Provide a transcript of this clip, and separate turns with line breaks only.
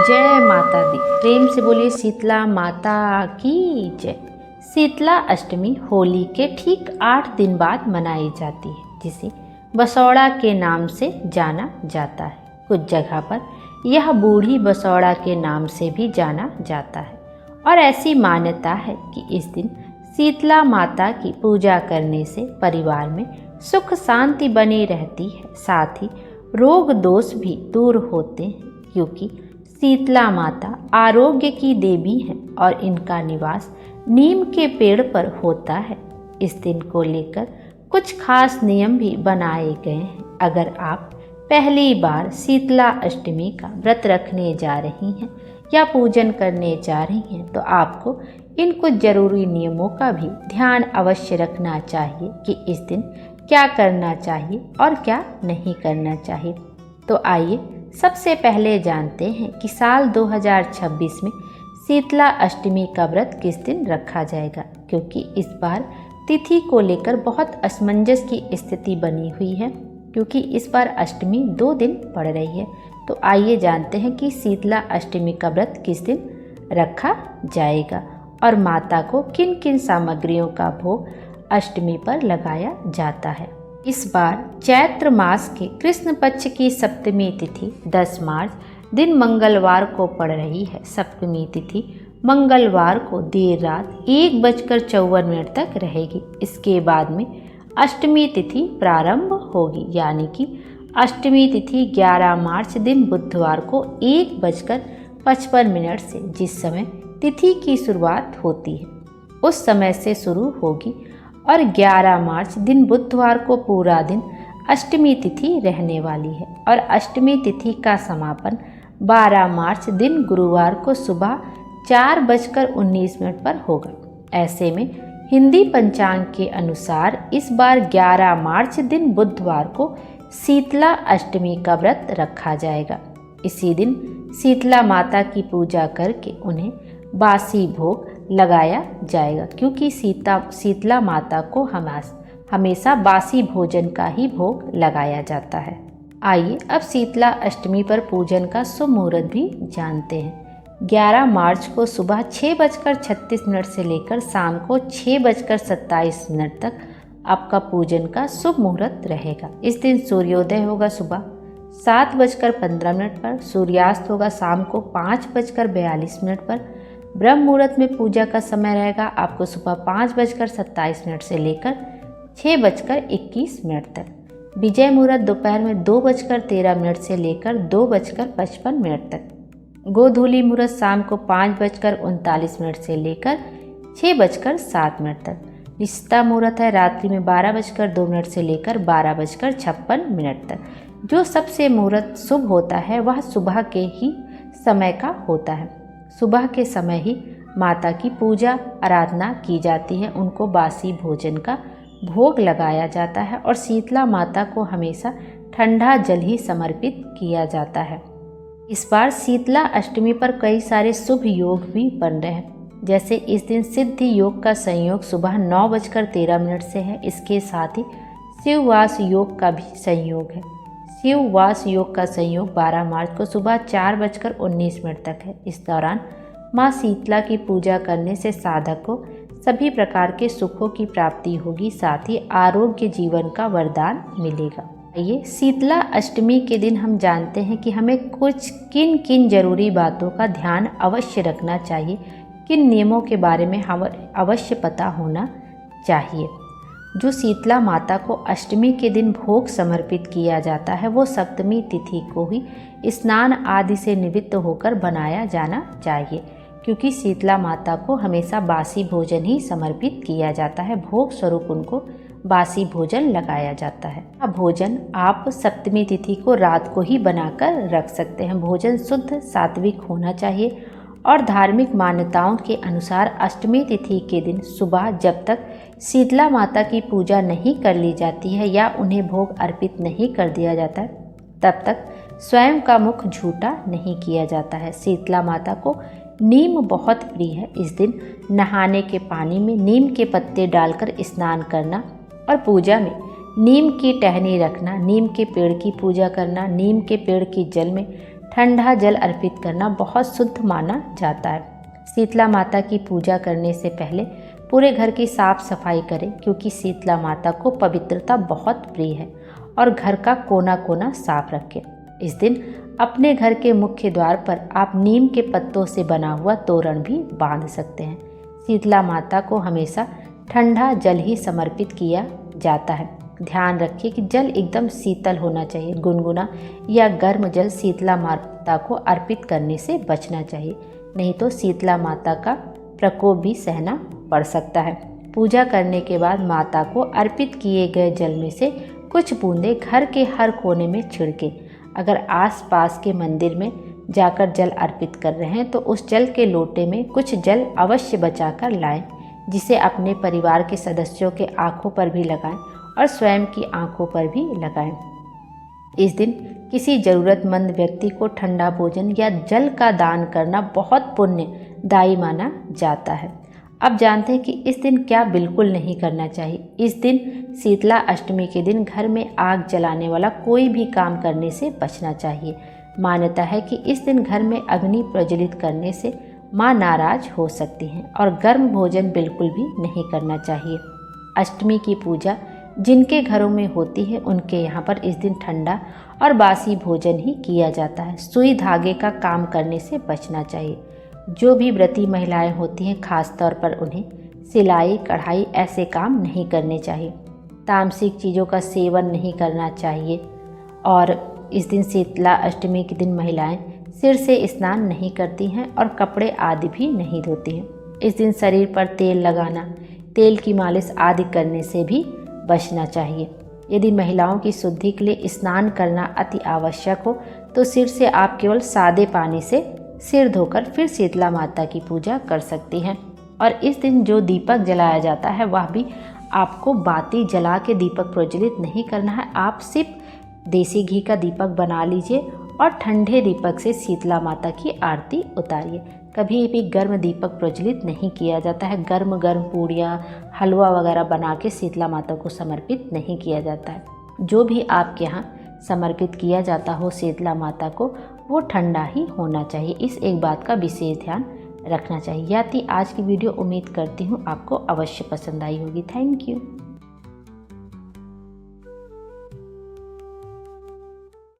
जय माता दी। प्रेम से बोलिए शीतला माता की जय। शीतला अष्टमी होली के ठीक 8 दिन बाद मनाई जाती है, जिसे बसौड़ा के नाम से जाना जाता है। कुछ जगह पर यह बूढ़ी बसौड़ा के नाम से भी जाना जाता है और ऐसी मान्यता है कि इस दिन शीतला माता की पूजा करने से परिवार में सुख शांति बनी रहती है, साथ ही रोग दोष भी दूर होते हैं, क्योंकि शीतला माता आरोग्य की देवी है और इनका निवास नीम के पेड़ पर होता है। इस दिन को लेकर कुछ खास नियम भी बनाए गए हैं। अगर आप पहली बार शीतला अष्टमी का व्रत रखने जा रही हैं या पूजन करने जा रही हैं, तो आपको इन कुछ जरूरी नियमों का भी ध्यान अवश्य रखना चाहिए कि इस दिन क्या करना चाहिए और क्या नहीं करना चाहिए। तो आइए सबसे पहले जानते हैं कि साल 2026 में शीतला अष्टमी का व्रत किस दिन रखा जाएगा, क्योंकि इस बार तिथि को लेकर बहुत असमंजस की स्थिति बनी हुई है, क्योंकि इस बार अष्टमी 2 दिन पड़ रही है। तो आइए जानते हैं कि शीतला अष्टमी का व्रत किस दिन रखा जाएगा और माता को किन किन सामग्रियों का भोग अष्टमी पर लगाया जाता है। इस बार चैत्र मास के कृष्ण पक्ष की सप्तमी तिथि 10 मार्च दिन मंगलवार को पड़ रही है। सप्तमी तिथि मंगलवार को देर रात 1:54 तक रहेगी। इसके बाद में अष्टमी तिथि प्रारंभ होगी, यानी कि अष्टमी तिथि 11 मार्च दिन बुधवार को 1:55 से, जिस समय तिथि की शुरुआत होती है उस समय से शुरू होगी और 11 मार्च दिन बुधवार को पूरा दिन अष्टमी तिथि रहने वाली है और अष्टमी तिथि का समापन 12 मार्च दिन गुरुवार को सुबह 4:19 पर होगा। ऐसे में हिंदी पंचांग के अनुसार इस बार 11 मार्च दिन बुधवार को शीतला अष्टमी का व्रत रखा जाएगा। इसी दिन शीतला माता की पूजा करके उन्हें बासी भोग लगाया जाएगा, क्योंकि शीतला माता को हमेशा बासी भोजन का ही भोग लगाया जाता है। आइए अब शीतला अष्टमी पर पूजन का शुभ मुहूर्त भी जानते हैं। 11 मार्च को सुबह 6:36 से लेकर शाम को 6:27 तक आपका पूजन का शुभ मुहूर्त रहेगा। इस दिन सूर्योदय होगा सुबह 7:15 पर, सूर्यास्त होगा शाम को 5:42 पर। ब्रह्म मुहूर्त में पूजा का समय रहेगा आपको सुबह 5:27 से लेकर 6:21 तक। विजय मुहूर्त दोपहर में 2:13 से लेकर 2:55 तक। गोधूली मुहूर्त शाम को 5:39 से लेकर 6:07 तक। निस्ता मुहूर्त है रात्रि में 12:02 से लेकर 12:56 तक। जो सबसे मुहूर्त शुभ होता है वह सुबह के ही समय का होता है। सुबह के समय ही माता की पूजा आराधना की जाती है, उनको बासी भोजन का भोग लगाया जाता है और शीतला माता को हमेशा ठंडा जल ही समर्पित किया जाता है। इस बार शीतला अष्टमी पर कई सारे शुभ योग भी बन रहे हैं, जैसे इस दिन सिद्धि योग का संयोग सुबह 9:13 से है। इसके साथ ही शिववास योग का भी संयोग है। शिववास योग का संयोग 12 मार्च को सुबह 4:19 तक है। इस दौरान माँ शीतला की पूजा करने से साधक को सभी प्रकार के सुखों की प्राप्ति होगी, साथ ही आरोग्य जीवन का वरदान मिलेगा। ये शीतला अष्टमी के दिन हम जानते हैं कि हमें किन किन जरूरी बातों का ध्यान अवश्य रखना चाहिए, किन नियमों के बारे में हमें अवश्य पता होना चाहिए। जो शीतला माता को अष्टमी के दिन भोग समर्पित किया जाता है वो सप्तमी तिथि को ही स्नान आदि से निवृत्त होकर बनाया जाना चाहिए, क्योंकि शीतला माता को हमेशा बासी भोजन ही समर्पित किया जाता है। भोग स्वरूप उनको बासी भोजन लगाया जाता है। भोजन आप सप्तमी तिथि को रात को ही बनाकर रख सकते हैं। भोजन शुद्ध सात्विक होना चाहिए और धार्मिक मान्यताओं के अनुसार अष्टमी तिथि के दिन सुबह जब तक शीतला माता की पूजा नहीं कर ली जाती है या उन्हें भोग अर्पित नहीं कर दिया जाता है, तब तक स्वयं का मुख झूठा नहीं किया जाता है। शीतला माता को नीम बहुत प्रिय है। इस दिन नहाने के पानी में नीम के पत्ते डालकर स्नान करना और पूजा में नीम की टहनी रखना, नीम के पेड़ की पूजा करना, नीम के पेड़ की जल में ठंडा जल अर्पित करना बहुत शुद्ध माना जाता है। शीतला माता की पूजा करने से पहले पूरे घर की साफ सफाई करें, क्योंकि शीतला माता को पवित्रता बहुत प्रिय है। और घर का कोना कोना साफ रखें। इस दिन अपने घर के मुख्य द्वार पर आप नीम के पत्तों से बना हुआ तोरण भी बांध सकते हैं। शीतला माता को हमेशा ठंडा जल ही समर्पित किया जाता है। ध्यान रखिए कि जल एकदम शीतल होना चाहिए। गुनगुना या गर्म जल शीतला माता को अर्पित करने से बचना चाहिए, नहीं तो शीतला माता का प्रकोप भी सहना पड़ सकता है। पूजा करने के बाद माता को अर्पित किए गए जल में से कुछ बूंदें घर के हर कोने में छिड़के। अगर आसपास के मंदिर में जाकर जल अर्पित कर रहे हैं तो उस जल के लोटे में कुछ जल अवश्य बचाकर लाएं, जिसे अपने परिवार के सदस्यों के आंखों पर भी लगाएं और स्वयं की आंखों पर भी लगाएं। इस दिन किसी ज़रूरतमंद व्यक्ति को ठंडा भोजन या जल का दान करना बहुत पुण्यदायी माना जाता है। अब जानते हैं कि इस दिन क्या बिल्कुल नहीं करना चाहिए। इस दिन शीतला अष्टमी के दिन घर में आग जलाने वाला कोई भी काम करने से बचना चाहिए। मान्यता है कि इस दिन घर में अग्नि प्रज्वलित करने से माँ नाराज हो सकती हैं और गर्म भोजन बिल्कुल भी नहीं करना चाहिए। अष्टमी की पूजा जिनके घरों में होती है उनके यहाँ पर इस दिन ठंडा और बासी भोजन ही किया जाता है। सुई धागे का काम करने से बचना चाहिए। जो भी व्रती महिलाएं होती हैं, खास तौर पर उन्हें सिलाई कढ़ाई ऐसे काम नहीं करने चाहिए। तामसिक चीज़ों का सेवन नहीं करना चाहिए। और इस दिन शीतला अष्टमी के दिन महिलाएं सिर से स्नान नहीं करती हैं और कपड़े आदि भी नहीं धोती हैं। इस दिन शरीर पर तेल लगाना, तेल की मालिश आदि करने से भी बचना चाहिए। यदि महिलाओं की शुद्धि के लिए स्नान करना अति आवश्यक हो तो सिर से आप केवल सादे पानी से सिर धोकर फिर शीतला माता की पूजा कर सकती हैं। और इस दिन जो दीपक जलाया जाता है वह भी आपको बाती जला के दीपक प्रज्वलित नहीं करना है। आप सिर्फ देसी घी का दीपक बना लीजिए और ठंडे दीपक से शीतला माता की आरती उतारिए। कभी भी गर्म दीपक प्रज्वलित नहीं किया जाता है। गर्म गर्म पूड़ियाँ, हलवा वगैरह बना के शीतला माता को समर्पित नहीं किया जाता है। जो भी आपके यहाँ समर्पित किया जाता हो शीतला माता को, वो ठंडा ही होना चाहिए। इस एक बात का विशेष ध्यान रखना चाहिए। यह थी आज की वीडियो। उम्मीद करती हूँ आपको अवश्य पसंद आई होगी। Thank you.